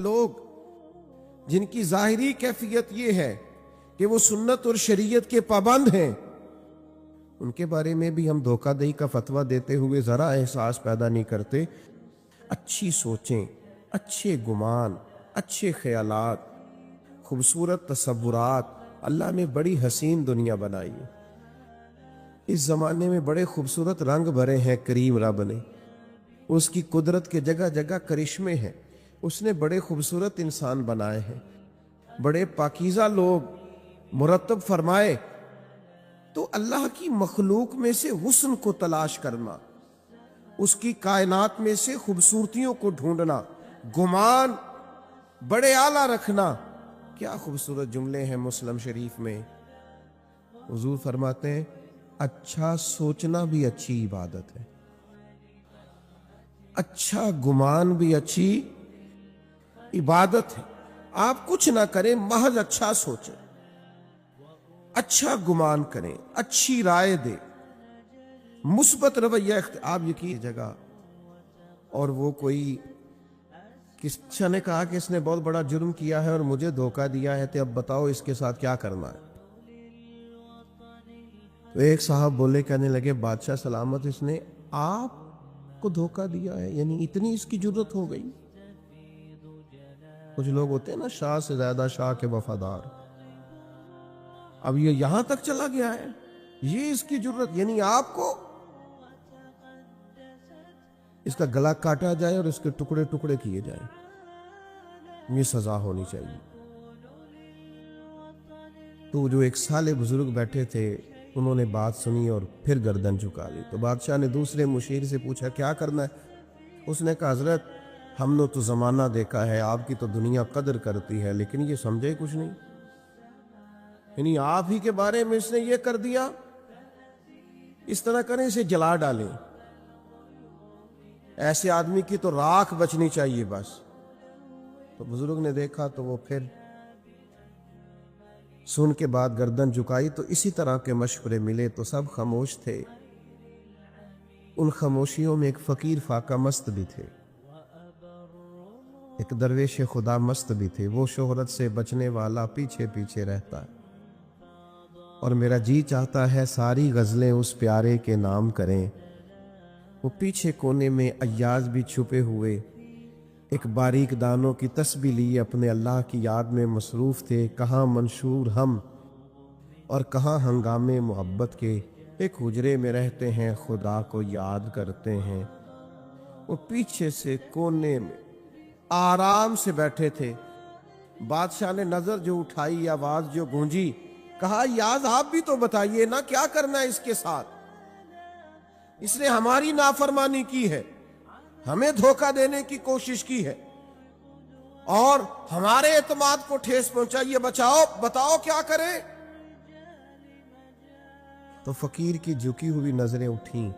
لوگ جن کی ظاہری کیفیت یہ ہے کہ وہ سنت اور شریعت کے پابند ہیں، ان کے بارے میں بھی ہم دھوکہ دہی کا فتویٰ دیتے ہوئے ذرا احساس پیدا نہیں کرتے۔ اچھی سوچیں، اچھے گمان، اچھے خیالات، خوبصورت تصورات، اللہ نے بڑی حسین دنیا بنائی ہے۔ اس زمانے میں بڑے خوبصورت رنگ بھرے ہیں کریم رب نے، اس کی قدرت کے جگہ جگہ کرشمے ہیں، اس نے بڑے خوبصورت انسان بنائے ہیں، بڑے پاکیزہ لوگ مرتب فرمائے۔ تو اللہ کی مخلوق میں سے حسن کو تلاش کرنا، اس کی کائنات میں سے خوبصورتیوں کو ڈھونڈنا، گمان بڑے اعلیٰ رکھنا، کیا خوبصورت جملے ہیں مسلم شریف میں۔ حضور فرماتے ہیں اچھا سوچنا بھی اچھی عبادت ہے، اچھا گمان بھی اچھی عبادت ہے۔ آپ کچھ نہ کریں، محض اچھا سوچیں، اچھا گمان کریں، اچھی رائے دیں، مثبت رویہ آپ یقین جگہ۔ اور وہ کوئی کسی نے کہا کہ اس نے بہت بڑا جرم کیا ہے اور مجھے دھوکہ دیا ہے، تو اب بتاؤ اس کے ساتھ کیا کرنا ہے۔ تو ایک صاحب بولے، کہنے لگے بادشاہ سلامت، اس نے آپ کو دھوکہ دیا ہے، یعنی اتنی اس کی جرت ہو گئی۔ کچھ لوگ ہوتے ہیں نا شاہ سے زیادہ شاہ کے وفادار، اب یہ یہاں تک چلا گیا ہے، یہ اس کی جرت، یعنی آپ کو اس کا گلا کاٹا جائے اور اس کے ٹکڑے ٹکڑے کیے جائیں، یہ سزا ہونی چاہیے۔ تو جو ایک سالے بزرگ بیٹھے تھے انہوں نے بات سنی اور پھر گردن جھکا لی۔ تو بادشاہ نے دوسرے مشیر سے پوچھا کیا کرنا ہے؟ اس نے کہا حضرت ہم نے تو زمانہ دیکھا ہے، آپ کی تو دنیا قدر کرتی ہے، لیکن یہ سمجھے کچھ نہیں، یعنی آپ ہی کے بارے میں اس نے یہ کر دیا، اس طرح کریں اسے جلا ڈالیں، ایسے آدمی کی تو راکھ بچنی چاہیے بس۔ تو بزرگ نے دیکھا تو وہ پھر سن کے بعد گردن جھکائی۔ تو اسی طرح کے مشورے ملے تو سب خاموش تھے۔ ان خاموشیوں میں ایک فقیر فاقہ مست بھی تھے، ایک درویش خدا مست بھی تھے۔ وہ شہرت سے بچنے والا پیچھے پیچھے رہتا ہے، اور میرا جی چاہتا ہے ساری غزلیں اس پیارے کے نام کریں۔ وہ پیچھے کونے میں ایاز بھی چھپے ہوئے ایک باریک دانوں کی تسبیح لیے اپنے اللہ کی یاد میں مصروف تھے۔ کہاں منشور ہم اور کہاں ہنگامے محبت کے، ایک حجرے میں رہتے ہیں خدا کو یاد کرتے ہیں۔ وہ پیچھے سے کونے میں آرام سے بیٹھے تھے۔ بادشاہ نے نظر جو اٹھائی، آواز جو گونجی، کہا یاز آپ بھی تو بتائیے نا کیا کرنا ہے اس کے ساتھ، اس نے ہماری نافرمانی کی ہے، ہمیں دھوکہ دینے کی کوشش کی ہے اور ہمارے اعتماد کو ٹھیس پہنچائی ہے، بتاؤ کیا کریں۔ تو فقیر کی جھکی ہوئی نظریں اٹھیں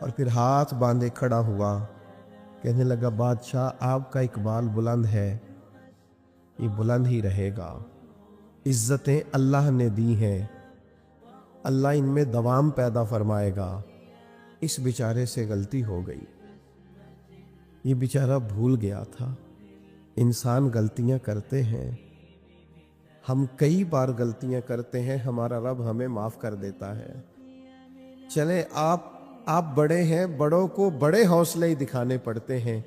اور پھر ہاتھ باندھے کھڑا ہوا، کہنے لگا بادشاہ آپ کا اقبال بلند ہے، یہ بلند ہی رہے گا، عزتیں اللہ نے دی ہیں، اللہ ان میں دوام پیدا فرمائے گا۔ اس بیچارے سے غلطی ہو گئی، یہ بیچارہ بھول گیا تھا۔ انسان غلطیاں کرتے ہیں، ہم کئی بار غلطیاں کرتے ہیں، ہمارا رب ہمیں معاف کر دیتا ہے۔ چلیں آپ بڑے ہیں، بڑوں کو بڑے حوصلے ہی دکھانے پڑتے ہیں،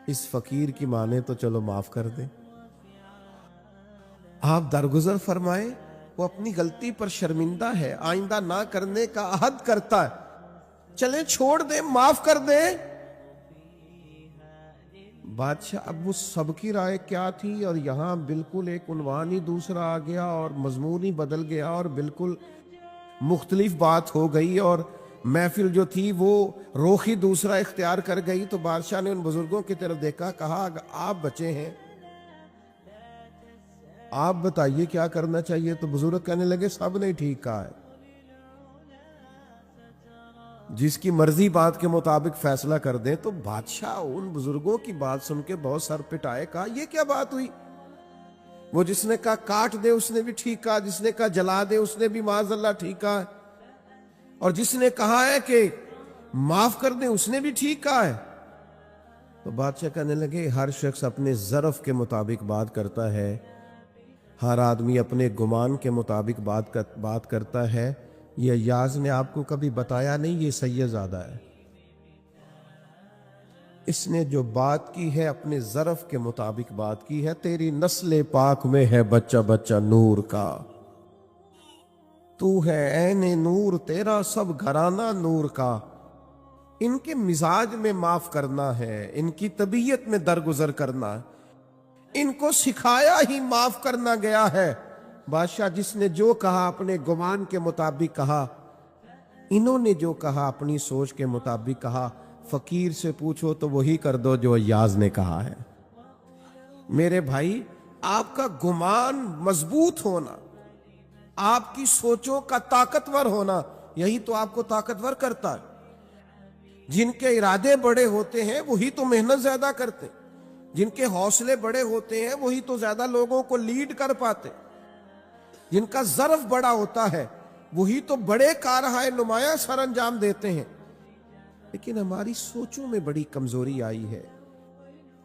اس فقیر کی مانے تو چلو معاف کر دیں، آپ درگزر فرمائیں۔ وہ اپنی غلطی پر شرمندہ ہے، آئندہ نہ کرنے کا عہد کرتا ہے، چلیں چھوڑ دیں، معاف کر دیں۔ بادشاہ اب وہ سب کی رائے کیا تھی، اور یہاں بالکل ایک عنوان ہی دوسرا آ گیا اور مضمون ہی بدل گیا اور بالکل مختلف بات ہو گئی، اور محفل جو تھی وہ رخ ہی دوسرا اختیار کر گئی۔ تو بادشاہ نے ان بزرگوں کی طرف دیکھا، کہا اگر آپ بچے ہیں آپ بتائیے کیا کرنا چاہیے۔ تو بزرگ کہنے لگے سب نے ٹھیک کہا ہے، جس کی مرضی بات کے مطابق فیصلہ کر دیں۔ تو بادشاہ ان بزرگوں کی بات سن کے بہت سر پٹائے، کہا یہ کیا بات ہوئی؟ وہ جس نے کہا کاٹ دے اس نے بھی ٹھیک کہا، جس نے کہا جلا دے اس نے بھی معاذ اللہ ٹھیک کہا، اور جس نے کہا ہے کہ معاف کر دیں اس نے بھی ٹھیک کہا ہے۔ تو بادشاہ کہنے لگے ہر شخص اپنے ظرف کے مطابق بات کرتا ہے، ہر آدمی اپنے گمان کے مطابق بات کرتا ہے۔ یہ ایاز نے آپ کو کبھی بتایا نہیں یہ سید زادہ ہے؟ اس نے جو بات کی ہے اپنے ظرف کے مطابق بات کی ہے۔ تیری نسل پاک میں ہے بچہ بچہ نور کا، تو ہے عین نور، تیرا سب گھرانہ نور کا۔ ان کے مزاج میں معاف کرنا ہے، ان کی طبیعت میں درگزر کرنا ہے، ان کو سکھایا ہی معاف کرنا گیا ہے۔ بادشاہ جس نے جو کہا اپنے گمان کے مطابق کہا، انہوں نے جو کہا اپنی سوچ کے مطابق کہا۔ فقیر سے پوچھو تو وہی کر دو جو ایاز نے کہا ہے۔ میرے بھائی، آپ کا گمان مضبوط ہونا، آپ کی سوچوں کا طاقتور ہونا، یہی تو آپ کو طاقتور کرتا ہے۔ جن کے ارادے بڑے ہوتے ہیں وہی تو محنت زیادہ کرتے، جن کے حوصلے بڑے ہوتے ہیں وہی تو زیادہ لوگوں کو لیڈ کر پاتے، جن کا ظرف بڑا ہوتا ہے وہی تو بڑے کارہائے نمایاں سر انجام دیتے ہیں۔ لیکن ہماری سوچوں میں بڑی کمزوری آئی ہے،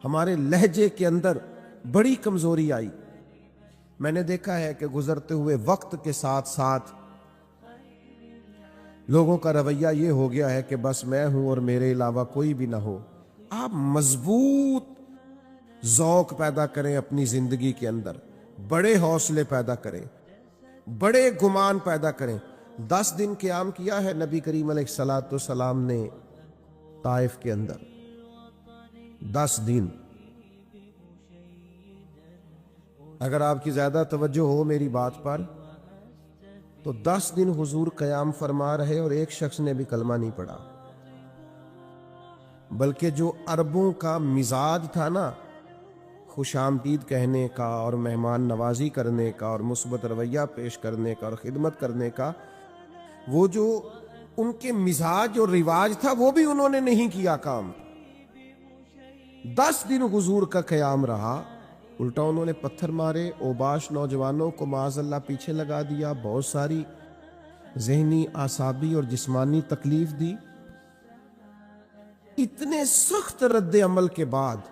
ہمارے لہجے کے اندر بڑی کمزوری آئی۔ میں نے دیکھا ہے کہ گزرتے ہوئے وقت کے ساتھ ساتھ لوگوں کا رویہ یہ ہو گیا ہے کہ بس میں ہوں اور میرے علاوہ کوئی بھی نہ ہو۔ آپ مضبوط ذوق پیدا کریں اپنی زندگی کے اندر، بڑے حوصلے پیدا کریں، بڑے گمان پیدا کریں۔ 10 دن قیام کیا ہے نبی کریم علیہ الصلوۃ والسلام نے طائف کے اندر، 10 دن۔ اگر آپ کی زیادہ توجہ ہو میری بات پر تو 10 دن حضور قیام فرما رہے اور ایک شخص نے بھی کلمہ نہیں پڑھا، بلکہ جو عربوں کا مزاج تھا نا، خوش آمدید کہنے کا اور مہمان نوازی کرنے کا اور مثبت رویہ پیش کرنے کا اور خدمت کرنے کا، وہ جو ان کے مزاج اور رواج تھا وہ بھی انہوں نے نہیں کیا کام۔ 10 دن حضور کا قیام رہا، الٹا انہوں نے پتھر مارے، اوباش نوجوانوں کو معاذ اللہ پیچھے لگا دیا، بہت ساری ذہنی، اعصابی اور جسمانی تکلیف دی۔ اتنے سخت رد عمل کے بعد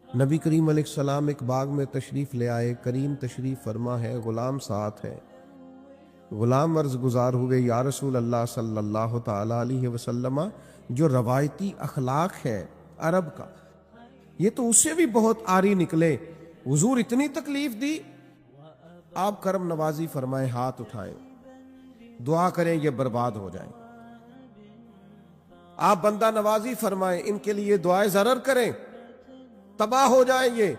نبی کریم علیہ السلام ایک باغ میں تشریف لے آئے، کریم تشریف فرما ہے، غلام ساتھ ہے۔ غلام عرض گزار ہوئے، یا رسول اللہ صلی اللہ تعالی علیہ وسلم، جو روایتی اخلاق ہے عرب کا یہ تو اس سے بھی بہت آری نکلے، حضور اتنی تکلیف دی، آپ کرم نوازی فرمائیں، ہاتھ اٹھائیں، دعا کریں یہ برباد ہو جائیں، آپ بندہ نوازی فرمائیں، ان کے لیے دعائیں ضرر کریں، تباہ ہو جائیں یہ۔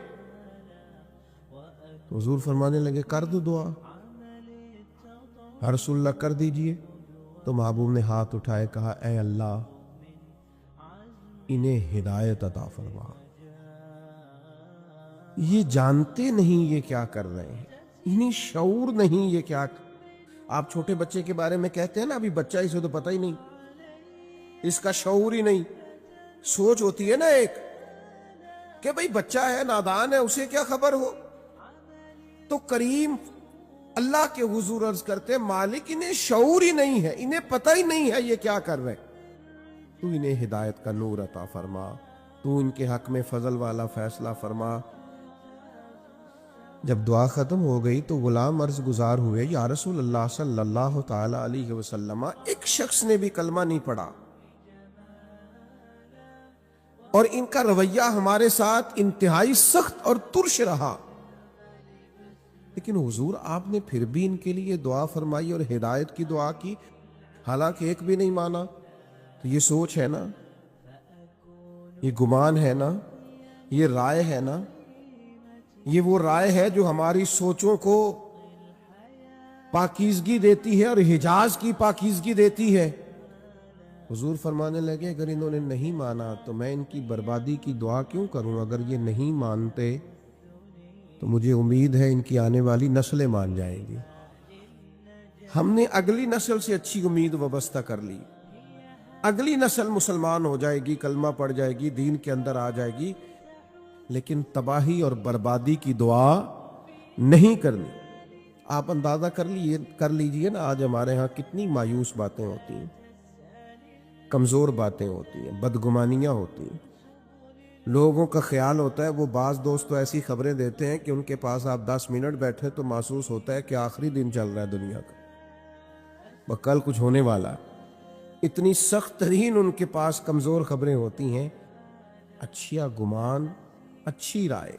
تو حضور فرمانے لگے کر دو دعا، رسول اللہ کر دیجئے۔ تو محبوب نے ہاتھ اٹھائے، کہا اے اللہ انہیں ہدایت عطا فرما، یہ جانتے نہیں یہ کیا کر رہے ہیں، انہیں شعور نہیں یہ کیا۔ آپ چھوٹے بچے کے بارے میں کہتے ہیں نا، ابھی بچہ اسے تو پتہ ہی نہیں، اس کا شعور ہی نہیں۔ سوچ ہوتی ہے نا ایک کہ بھئی بچہ ہے، نادان ہے، اسے کیا خبر ہو۔ تو کریم اللہ کے حضور عرض کرتے، مالک انہیں شعور ہی نہیں ہے، انہیں پتہ ہی نہیں ہے یہ کیا کر رہے، تو انہیں ہدایت کا نور عطا فرما، تو ان کے حق میں فضل والا فیصلہ فرما۔ جب دعا ختم ہو گئی تو غلام عرض گزار ہوئے، یا رسول اللہ صلی اللہ تعالی علیہ وسلم، ایک شخص نے بھی کلمہ نہیں پڑھا اور ان کا رویہ ہمارے ساتھ انتہائی سخت اور ترش رہا، لیکن حضور آپ نے پھر بھی ان کے لیے دعا فرمائی اور ہدایت کی دعا کی، حالانکہ ایک بھی نہیں مانا۔ تو یہ سوچ ہے نا، یہ گمان ہے نا، یہ رائے ہے نا، یہ وہ رائے ہے جو ہماری سوچوں کو پاکیزگی دیتی ہے اور حجاز کی پاکیزگی دیتی ہے۔ حضور فرمانے لگے اگر انہوں نے نہیں مانا تو میں ان کی بربادی کی دعا کیوں کروں؟ اگر یہ نہیں مانتے تو مجھے امید ہے ان کی آنے والی نسلیں مان جائیں گی۔ ہم نے اگلی نسل سے اچھی امید وابستہ کر لی، اگلی نسل مسلمان ہو جائے گی، کلمہ پڑھ جائے گی، دین کے اندر آ جائے گی، لیکن تباہی اور بربادی کی دعا نہیں کرنی۔ آپ اندازہ کر لیجئے نا آج ہمارے ہاں کتنی مایوس باتیں ہوتی ہیں، کمزور باتیں ہوتی ہیں، بدگمانیاں ہوتی ہیں۔ لوگوں کا خیال ہوتا ہے، وہ بعض دوست تو ایسی خبریں دیتے ہیں کہ ان کے پاس آپ 10 منٹ بیٹھے تو محسوس ہوتا ہے کہ آخری دن چل رہا ہے دنیا کا، وہ کل کچھ ہونے والا ہے۔ اتنی سخت ترین ان کے پاس کمزور خبریں ہوتی ہیں۔ اچھا گمان، اچھی رائے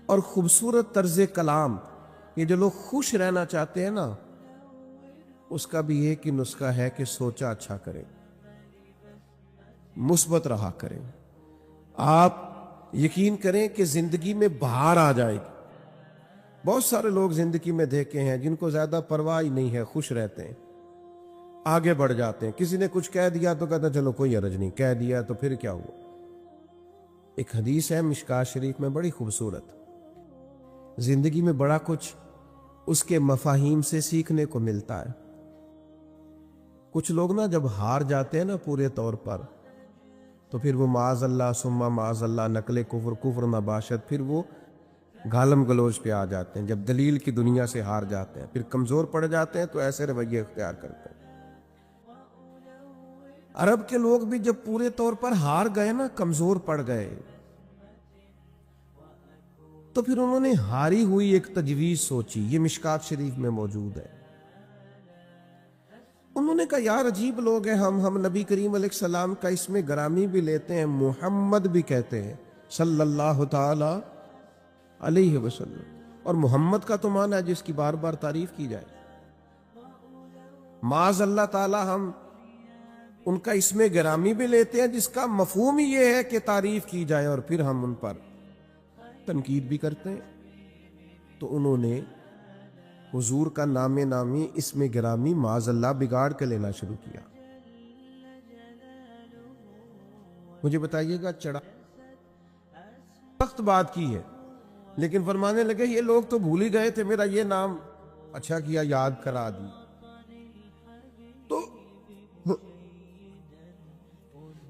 اور خوبصورت طرز کلام، یہ جو لوگ خوش رہنا چاہتے ہیں نا، اس کا بھی ایک ہی نسخہ ہے کہ سوچا اچھا کریں، مثبت رہا کریں۔ آپ یقین کریں کہ زندگی میں بہار آ جائے گی۔ بہت سارے لوگ زندگی میں دیکھے ہیں جن کو زیادہ پرواہ ہی نہیں ہے، خوش رہتے ہیں، آگے بڑھ جاتے ہیں۔ کسی نے کچھ کہہ دیا تو کہتا چلو کوئی حرج نہیں، کہہ دیا تو پھر کیا ہوا۔ ایک حدیث ہے مشکوٰۃ شریف میں بڑی خوبصورت، زندگی میں بڑا کچھ اس کے مفاہیم سے سیکھنے کو ملتا ہے۔ کچھ لوگ نا جب ہار جاتے ہیں نا پورے طور پر، تو پھر وہ معاذ اللہ ثم معاذ اللہ نقل کفر نباشت، پھر وہ گالم گلوچ پہ آ جاتے ہیں۔ جب دلیل کی دنیا سے ہار جاتے ہیں، پھر کمزور پڑ جاتے ہیں، تو ایسے رویے اختیار کرتے ہیں۔ عرب کے لوگ بھی جب پورے طور پر ہار گئے نا، کمزور پڑ گئے، تو پھر انہوں نے ہاری ہوئی ایک تجویز سوچی، یہ مشکوٰۃ شریف میں موجود ہے۔ انہوں نے کہا یار عجیب لوگ ہیں، ہم نبی کریم علیہ السلام کا اسم گرامی بھی لیتے ہیں، محمد بھی کہتے ہیں صلی اللہ تعالی علیہ وسلم، اور محمد کا تو معنی ہے جس کی بار بار تعریف کی جائے۔ معاذ اللہ تعالی ہم ان کا اسم گرامی بھی لیتے ہیں جس کا مفہوم ہی یہ ہے کہ تعریف کی جائے، اور پھر ہم ان پر تنقید بھی کرتے ہیں۔ تو انہوں نے حضور کا نام نامی اسم گرامی معاذ اللہ بگاڑ کے لینا شروع کیا۔ مجھے بتائیے گا، چڑھا سخت بات کی ہے، لیکن فرمانے لگے یہ لوگ تو بھول ہی گئے تھے، میرا یہ نام اچھا کیا یاد کرا دی۔ تو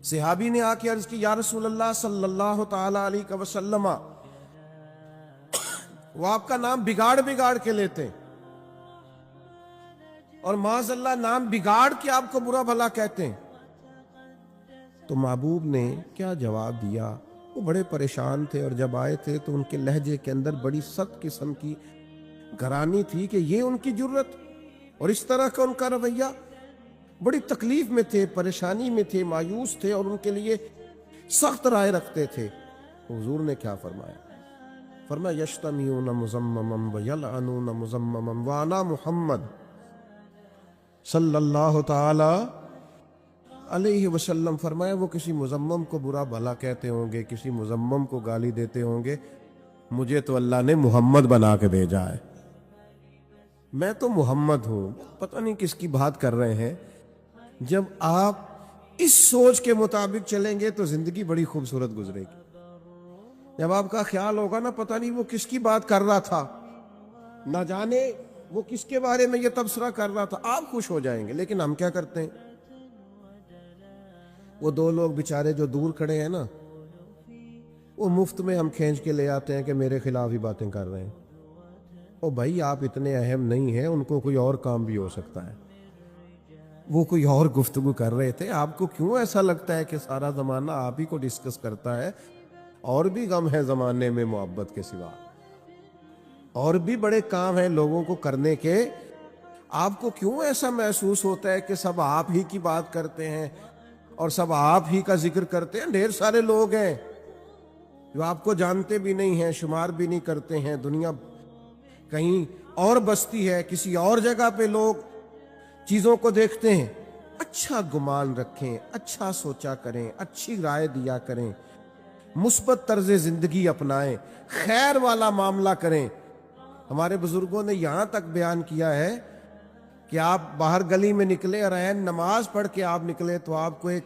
صحابی نے آ کے عرض کی یا رسول اللہ صلی اللہ تعالی علیہ وسلم، وہ آپ کا نام بگاڑ کے لیتے ہیں، اور معاذ اللہ نام بگاڑ کے آپ کو برا بھلا کہتے ہیں۔ تو محبوب نے کیا جواب دیا؟ وہ بڑے پریشان تھے، اور جب آئے تھے تو ان کے لہجے کے اندر بڑی سخت قسم کی گرانی تھی کہ یہ ان کی جرت اور اس طرح کا ان کا رویہ۔ بڑی تکلیف میں تھے، پریشانی میں تھے، مایوس تھے، اور ان کے لیے سخت رائے رکھتے تھے۔ حضور نے کیا فرمایا؟ فرمایا یشتمیون مزمما ویلعنون مزمما وانا محمد صلی اللہ تعالی علیہ وسلم۔ فرمایا وہ کسی مزمم کو برا بھلا کہتے ہوں گے، کسی مزمم کو گالی دیتے ہوں گے، مجھے تو اللہ نے محمد بنا کے بھیجا ہے، میں تو محمد ہوں۔ پتہ نہیں کس کی بات کر رہے ہیں۔ جب آپ اس سوچ کے مطابق چلیں گے تو زندگی بڑی خوبصورت گزرے گی۔ جب آپ کا خیال ہوگا نا پتہ نہیں وہ کس کی بات کر رہا تھا، نہ جانے وہ کس کے بارے میں یہ تبصرہ کر رہا تھا، آپ خوش ہو جائیں گے۔ لیکن ہم کیا کرتے ہیں؟ وہ دو لوگ بیچارے جو دور کھڑے ہیں نا، وہ مفت میں ہم کھینچ کے لے آتے ہیں کہ میرے خلاف ہی باتیں کر رہے ہیں۔ او بھائی آپ اتنے اہم نہیں ہیں، ان کو کوئی اور کام بھی ہو سکتا ہے، وہ کوئی اور گفتگو کر رہے تھے۔ آپ کو کیوں ایسا لگتا ہے کہ سارا زمانہ آپ ہی کو ڈسکس کرتا ہے؟ اور بھی غم ہے زمانے میں محبت کے سوا، اور بھی بڑے کام ہیں لوگوں کو کرنے کے۔ آپ کو کیوں ایسا محسوس ہوتا ہے کہ سب آپ ہی کی بات کرتے ہیں اور سب آپ ہی کا ذکر کرتے ہیں؟ ڈھیر سارے لوگ ہیں جو آپ کو جانتے بھی نہیں ہیں، شمار بھی نہیں کرتے ہیں۔ دنیا کہیں اور بستی ہے، کسی اور جگہ پہ لوگ چیزوں کو دیکھتے ہیں۔ اچھا گمان رکھیں، اچھا سوچا کریں، اچھی رائے دیا کریں، مثبت طرز زندگی اپنائیں، خیر والا معاملہ کریں۔ ہمارے بزرگوں نے یہاں تک بیان کیا ہے کہ آپ باہر گلی میں نکلے اور نماز پڑھ کے آپ نکلے تو آپ کو ایک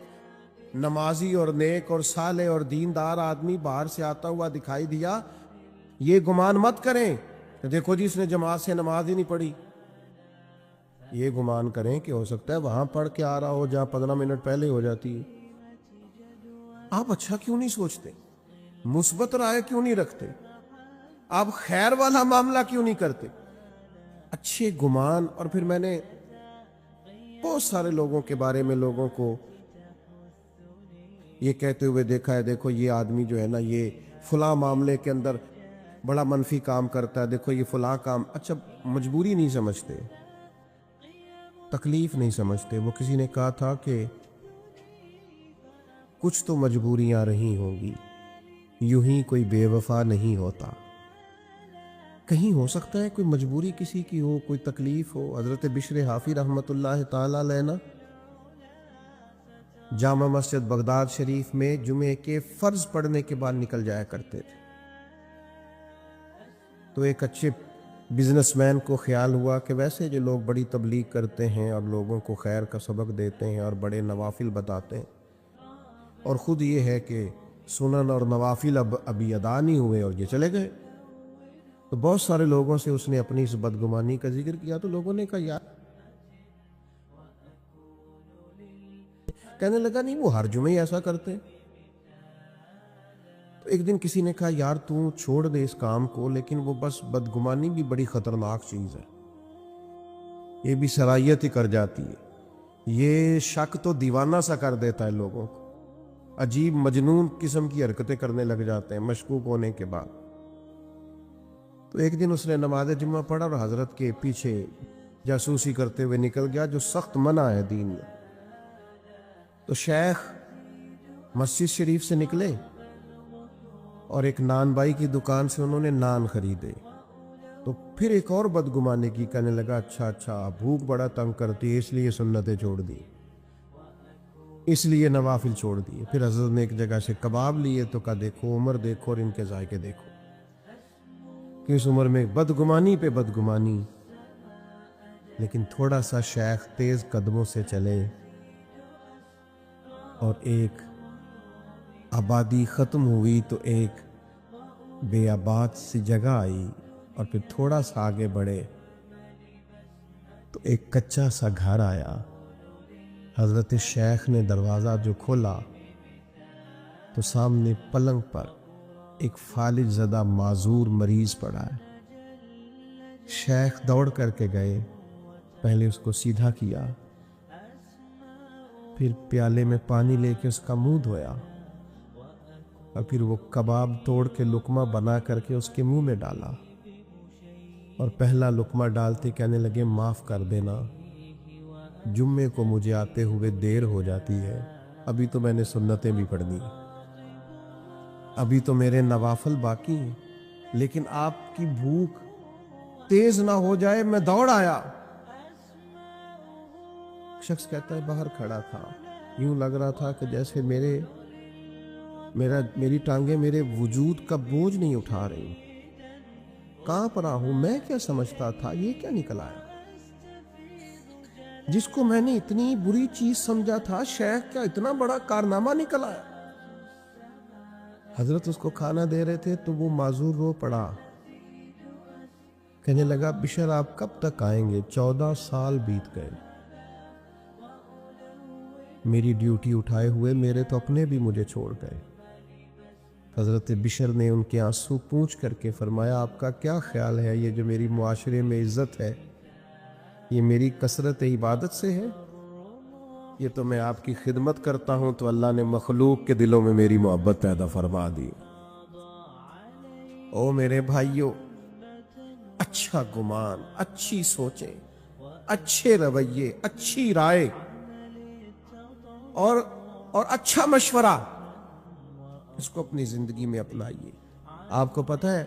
نمازی اور نیک اور صالح اور دیندار آدمی باہر سے آتا ہوا دکھائی دیا، یہ گمان مت کریں کہ دیکھو جی اس نے جماعت سے نماز ہی نہیں پڑھی۔ یہ گمان کریں کہ ہو سکتا ہے وہاں پڑھ کے آ رہا ہو جہاں 15 منٹ پہلے ہو جاتی ہے۔ آپ اچھا کیوں نہیں سوچتے؟ مثبت رائے کیوں نہیں رکھتے؟ آپ خیر والا معاملہ کیوں نہیں کرتے؟ اچھے گمان۔ اور پھر میں نے بہت سارے لوگوں کے بارے میں لوگوں کو یہ کہتے ہوئے دیکھا ہے، دیکھو یہ آدمی جو ہے نا یہ فلاں معاملے کے اندر بڑا منفی کام کرتا ہے، دیکھو یہ فلاں کام. اچھا، مجبوری نہیں سمجھتے، تکلیف نہیں سمجھتے. وہ کسی نے کہا تھا کہ کچھ تو مجبوریاں رہی ہوں گی، یوں ہی کوئی بے وفا نہیں ہوتا. کہیں ہو سکتا ہے کوئی مجبوری کسی کی ہو، کوئی تکلیف ہو. حضرت بشر حافی رحمۃ اللہ تعالی علیہ جامع مسجد بغداد شریف میں جمعے کے فرض پڑھنے کے بعد نکل جایا کرتے تھے. تو ایک اچھے بزنس مین کو خیال ہوا کہ ویسے جو لوگ بڑی تبلیغ کرتے ہیں اور لوگوں کو خیر کا سبق دیتے ہیں اور بڑے نوافل بتاتے ہیں، اور خود یہ ہے کہ سنن اور نوافل ابھی ادا نہیں ہوئے اور یہ چلے گئے، تو بہت سارے لوگوں سے اس نے اپنی اس بدگمانی کا ذکر کیا. تو لوگوں نے کہا یار، کہنے لگا نہیں وہ ہر جمعے ایسا کرتے. تو ایک دن کسی نے کہا یار تو چھوڑ دے اس کام کو، لیکن وہ بس بدگمانی بھی بڑی خطرناک چیز ہے، یہ بھی صلاحیت ہی کر جاتی ہے. یہ شک تو دیوانہ سا کر دیتا ہے لوگوں کو، عجیب مجنون قسم کی حرکتیں کرنے لگ جاتے ہیں مشکوک ہونے کے بعد. تو ایک دن اس نے نماز جمعہ پڑھا اور حضرت کے پیچھے جاسوسی کرتے ہوئے نکل گیا، جو سخت منع ہے دین میں. تو شیخ مسجد شریف سے نکلے اور ایک نان بائی کی دکان سے انہوں نے نان خریدے. تو پھر ایک اور بدگمانے کی، کہنے لگا اچھا بھوک بڑا تنگ کرتی ہے اس لیے سنتیں چھوڑ دی، اس لیے نوافل چھوڑ دیے. پھر حضرت نے ایک جگہ سے کباب لیے تو کہا دیکھو عمر دیکھو اور ان کے ذائقے دیکھو کہ اس عمر میں بدگمانی پہ بدگمانی. لیکن تھوڑا سا شیخ تیز قدموں سے چلے اور ایک آبادی ختم ہوئی تو ایک بے آباد سی جگہ آئی، اور پھر تھوڑا سا آگے بڑھے تو ایک کچا سا گھر آیا. حضرت شیخ نے دروازہ جو کھولا تو سامنے پلنگ پر ایک فالج زدہ معذور مریض پڑا ہے. شیخ دوڑ کر کے گئے، پہلے اس کو سیدھا کیا، پھر پیالے میں پانی لے کے اس کا منہ دھویا، اور پھر وہ کباب توڑ کے لقمہ بنا کر کے اس کے منہ میں ڈالا، اور پہلا لقمہ ڈالتے کہنے لگے معاف کر دینا، جمعے کو مجھے آتے ہوئے دیر ہو جاتی ہے، ابھی تو میں نے سنتیں بھی پڑھنی، ابھی تو میرے نوافل باقی ہیں، لیکن آپ کی بھوک تیز نہ ہو جائے میں دوڑ آیا. شخص کہتا ہے باہر کھڑا تھا، یوں لگ رہا تھا کہ جیسے میری ٹانگیں میرے وجود کا بوجھ نہیں اٹھا رہی، کہاں پر ہوں میں، کیا سمجھتا تھا یہ کیا نکل آیا، جس کو میں نے اتنی بری چیز سمجھا تھا شیخ کیا اتنا بڑا کارنامہ نکل آیا. حضرت اس کو کھانا دے رہے تھے تو وہ معذور رو پڑا، کہنے لگا بشر آپ کب تک آئیں گے، 14 سال بیت گئے، میری ڈیوٹی اٹھائے ہوئے میرے تو اپنے بھی مجھے چھوڑ گئے. حضرت بشر نے ان کے آنسو پوچھ کر کے فرمایا آپ کا کیا خیال ہے، یہ جو میری معاشرے میں عزت ہے یہ میری کثرت عبادت سے ہے، یہ تو میں آپ کی خدمت کرتا ہوں تو اللہ نے مخلوق کے دلوں میں میری محبت پیدا فرما دی. او میرے بھائیوں، اچھا گمان، اچھی سوچیں، اچھے رویے، اچھی رائے اور اچھا مشورہ، اس کو اپنی زندگی میں اپنائیے. آپ کو پتہ ہے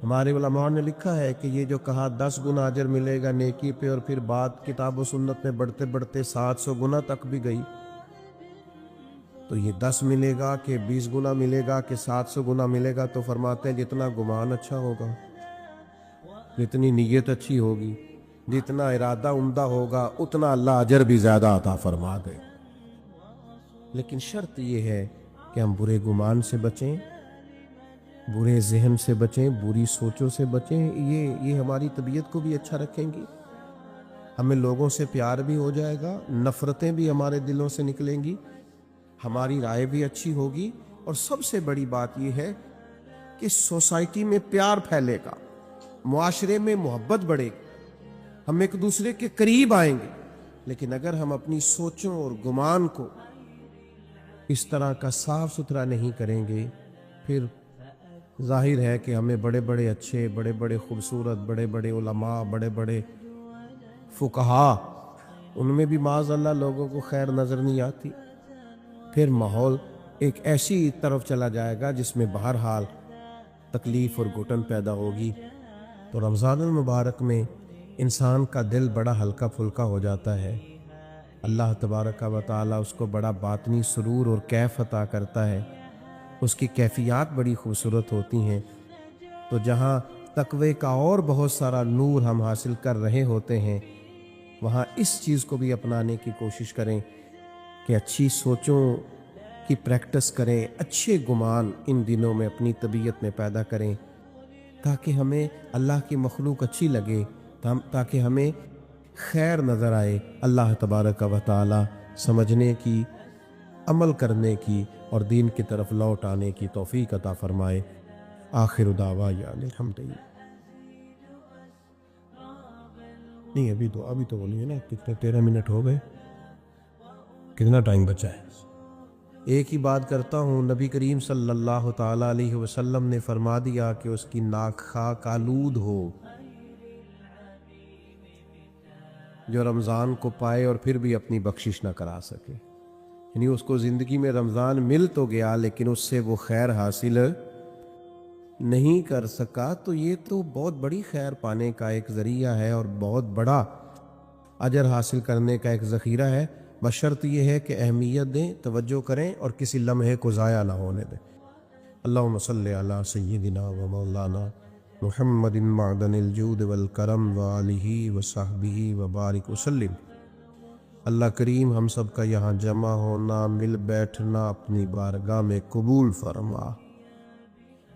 ہمارے علماء نے لکھا ہے کہ یہ جو کہا 10 گنا اجر ملے گا نیکی پہ، اور پھر بات کتاب و سنت میں بڑھتے بڑھتے 700 گنا تک بھی گئی، تو یہ 10 ملے گا کہ 20 گنا ملے گا کہ 700 گنا ملے گا. تو فرماتے ہیں جتنا گمان اچھا ہوگا، جتنی نیت اچھی ہوگی، جتنا ارادہ عمدہ ہوگا، اتنا اللہ اجر بھی زیادہ عطا فرما دے. لیکن شرط یہ ہے کہ ہم برے گمان سے بچیں، برے ذہن سے بچیں، بری سوچوں سے بچیں. یہ ہماری طبیعت کو بھی اچھا رکھیں گی، ہمیں لوگوں سے پیار بھی ہو جائے گا، نفرتیں بھی ہمارے دلوں سے نکلیں گی، ہماری رائے بھی اچھی ہوگی، اور سب سے بڑی بات یہ ہے کہ سوسائٹی میں پیار پھیلے گا، معاشرے میں محبت بڑھے گی، ہم ایک دوسرے کے قریب آئیں گے. لیکن اگر ہم اپنی سوچوں اور گمان کو اس طرح کا صاف ستھرا نہیں کریں گے، پھر ظاہر ہے کہ ہمیں بڑے بڑے اچھے، بڑے بڑے خوبصورت، بڑے بڑے علماء، بڑے بڑے فقہا، ان میں بھی معاذ اللہ لوگوں کو خیر نظر نہیں آتی۔ پھر ماحول ایک ایسی طرف چلا جائے گا جس میں بہرحال تکلیف اور گھٹن پیدا ہوگی۔ تو رمضان المبارک میں انسان کا دل بڑا ہلکا پھلکا ہو جاتا ہے، اللہ تبارک و تعالیٰ اس کو بڑا باطنی سرور اور کیف عطا کرتا ہے، اس کی کیفیات بڑی خوبصورت ہوتی ہیں۔ تو جہاں تقوی کا اور بہت سارا نور ہم حاصل کر رہے ہوتے ہیں، وہاں اس چیز کو بھی اپنانے کی کوشش کریں کہ اچھی سوچوں کی پریکٹس کریں، اچھے گمان ان دنوں میں اپنی طبیعت میں پیدا کریں، تاکہ ہمیں اللہ کی مخلوق اچھی لگے، تاکہ ہمیں خیر نظر آئے۔ اللہ تبارک و تعالی سمجھنے کی، عمل کرنے کی اور دین کی طرف لوٹ آنے کی توفیق عطا فرمائے۔ آخر دعوانا الحمدللہ۔ نہیں ابھی تو بولیے نا، کتنے 13 منٹ ہو گئے، کتنا ٹائم بچا ہے؟ ایک ہی بات کرتا ہوں، نبی کریم صلی اللہ تعالی علیہ وسلم نے فرما دیا کہ اس کی ناک خاک آلود ہو جو رمضان کو پائے اور پھر بھی اپنی بخشش نہ کرا سکے، یعنی اس کو زندگی میں رمضان مل تو گیا لیکن اس سے وہ خیر حاصل نہیں کر سکا۔ تو یہ تو بہت بڑی خیر پانے کا ایک ذریعہ ہے اور بہت بڑا اجر حاصل کرنے کا ایک ذخیرہ ہے، بشرط یہ ہے کہ اہمیت دیں، توجہ کریں اور کسی لمحے کو ضائع نہ ہونے دیں۔ اللہم صلی علی سیدنا و مولانا محمد معدن الجود والکرم وآلہ وصحبہ وبارک وسلم۔ اللہ کریم ہم سب کا یہاں جمع ہونا، مل بیٹھنا اپنی بارگاہ میں قبول فرما۔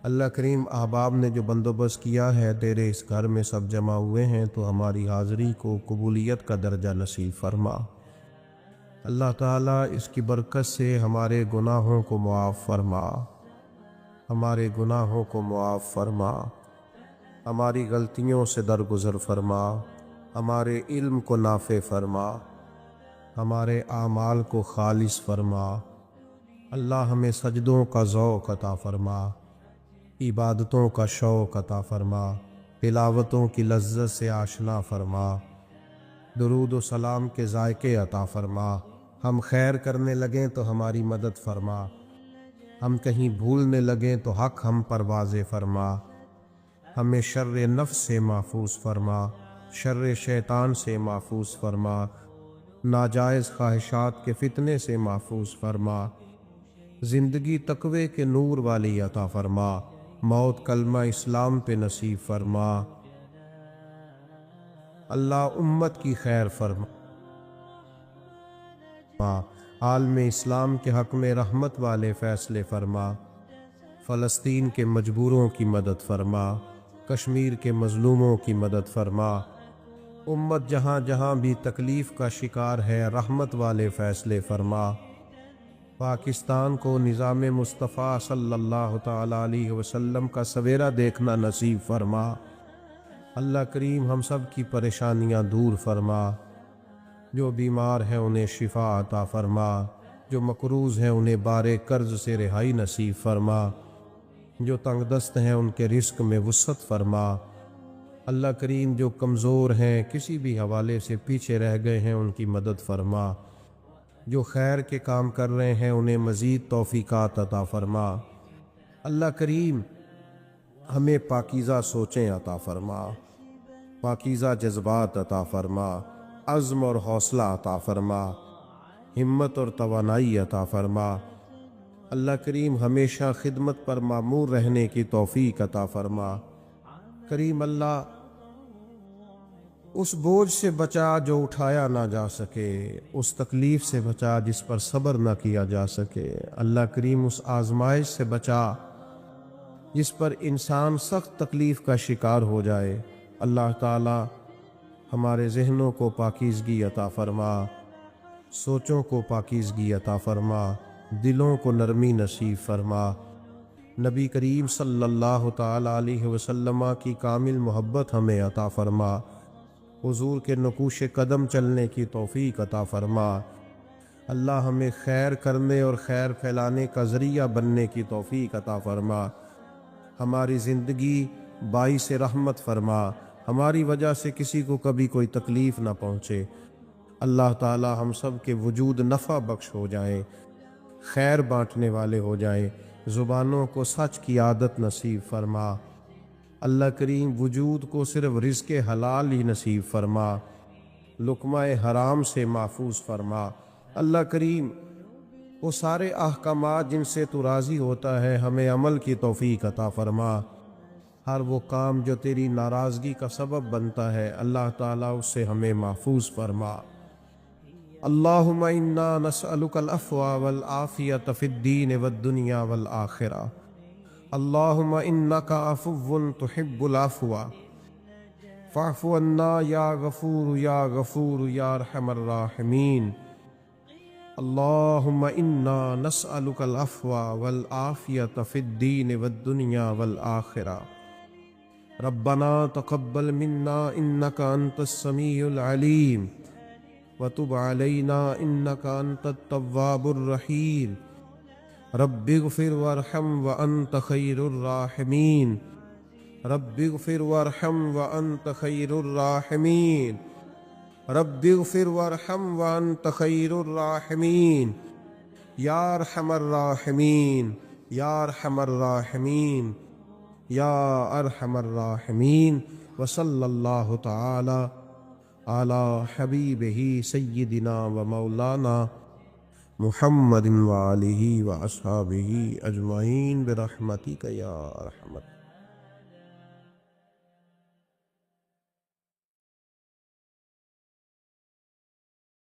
اللہ کریم احباب نے جو بندوبست کیا ہے، تیرے اس گھر میں سب جمع ہوئے ہیں تو ہماری حاضری کو قبولیت کا درجہ نصیب فرما۔ اللہ تعالیٰ اس کی برکت سے ہمارے گناہوں کو معاف فرما، ہمارے گناہوں کو معاف فرما، ہماری غلطیوں سے درگزر فرما، ہمارے علم کو نافع فرما، ہمارے اعمال کو خالص فرما۔ اللہ ہمیں سجدوں کا ذوق عطا فرما، عبادتوں کا شوق عطا فرما، تلاوتوں کی لذت سے آشنا فرما، درود و سلام کے ذائقے عطا فرما۔ ہم خیر کرنے لگیں تو ہماری مدد فرما، ہم کہیں بھولنے لگیں تو حق ہم پر واضح فرما۔ ہمیں شر نفس سے محفوظ فرما، شر شیطان سے محفوظ فرما، ناجائز خواہشات کے فتنے سے محفوظ فرما۔ زندگی تقوی کے نور والی عطا فرما، موت کلمہ اسلام پہ نصیب فرما۔ اللہ امت کی خیر فرما، عالم اسلام کے حق میں رحمت والے فیصلے فرما، فلسطین کے مجبوروں کی مدد فرما، کشمیر کے مظلوموں کی مدد فرما۔ امت جہاں جہاں بھی تکلیف کا شکار ہے، رحمت والے فیصلے فرما۔ پاکستان کو نظام مصطفیٰ صلی اللہ تعالی علیہ وسلم کا سویرا دیکھنا نصیب فرما۔ اللہ کریم ہم سب کی پریشانیاں دور فرما، جو بیمار ہیں انہیں شفا عطا فرما، جو مقروض ہیں انہیں بارے قرض سے رہائی نصیب فرما، جو تنگ دست ہیں ان کے رزق میں وسعت فرما۔ اللہ کریم جو کمزور ہیں، کسی بھی حوالے سے پیچھے رہ گئے ہیں، ان کی مدد فرما، جو خیر کے کام کر رہے ہیں انہیں مزید توفیقات عطا فرما۔ اللہ کریم ہمیں پاکیزہ سوچیں عطا فرما، پاکیزہ جذبات عطا فرما، عزم اور حوصلہ عطا فرما، ہمت اور توانائی عطا فرما۔ اللہ کریم ہمیشہ خدمت پر معمور رہنے کی توفیق عطا فرما۔ کریم اللہ اس بوجھ سے بچا جو اٹھایا نہ جا سکے، اس تکلیف سے بچا جس پر صبر نہ کیا جا سکے۔ اللہ کریم اس آزمائش سے بچا جس پر انسان سخت تکلیف کا شکار ہو جائے۔ اللہ تعالی ہمارے ذہنوں کو پاکیزگی عطا فرما، سوچوں کو پاکیزگی عطا فرما، دلوں کو نرمی نصیب فرما۔ نبی کریم صلی اللہ تعالی علیہ وسلم کی کامل محبت ہمیں عطا فرما۔ حضور کے نقوش قدم چلنے کی توفیق عطا فرما۔ اللہ ہمیں خیر کرنے اور خیر پھیلانے کا ذریعہ بننے کی توفیق عطا فرما۔ ہماری زندگی باعث رحمت فرما، ہماری وجہ سے کسی کو کبھی کوئی تکلیف نہ پہنچے۔ اللہ تعالی ہم سب کے وجود نفع بخش ہو جائیں، خیر بانٹنے والے ہو جائیں، زبانوں کو سچ کی عادت نصیب فرما۔ اللہ کریم وجود کو صرف رزق حلال ہی نصیب فرما، لقمہ حرام سے محفوظ فرما۔ اللہ کریم وہ سارے احکامات جن سے تو راضی ہوتا ہے ہمیں عمل کی توفیق عطا فرما۔ ہر وہ کام جو تیری ناراضگی کا سبب بنتا ہے اللہ تعالیٰ اس سے ہمیں محفوظ فرما۔ اللہم انا نسألک العفو والعافیۃ فی الدین والدنیا والآخرہ۔ اللہم انک عفو تحب العفو فاعف عنا یا غفور یا غفور یا ارحم الراحمین۔ اللہم انا نسألک العفو والعافیۃ فی الدین والدنیا والآخرہ۔ ربنا تقبل منا انک انت السمیع العلیم وتب علینا انک انت التواب الرحیم۔ رب اغفر وارحم وانت خیر الراحمین۔ رب اغفر وارحم وانت خیر الراحمین۔ رب اغفر وارحم وانت خیر الراحمین۔ یا ارحم الراحمین، یا ارحم الراحمین، یا ارحم الراحمین۔ وصلی اللہ تعالی علی حبیبہ سیدنا و مولانا محمد وآلہ واصحابہ اجمعین برحمتک یا ارحم الراحمین۔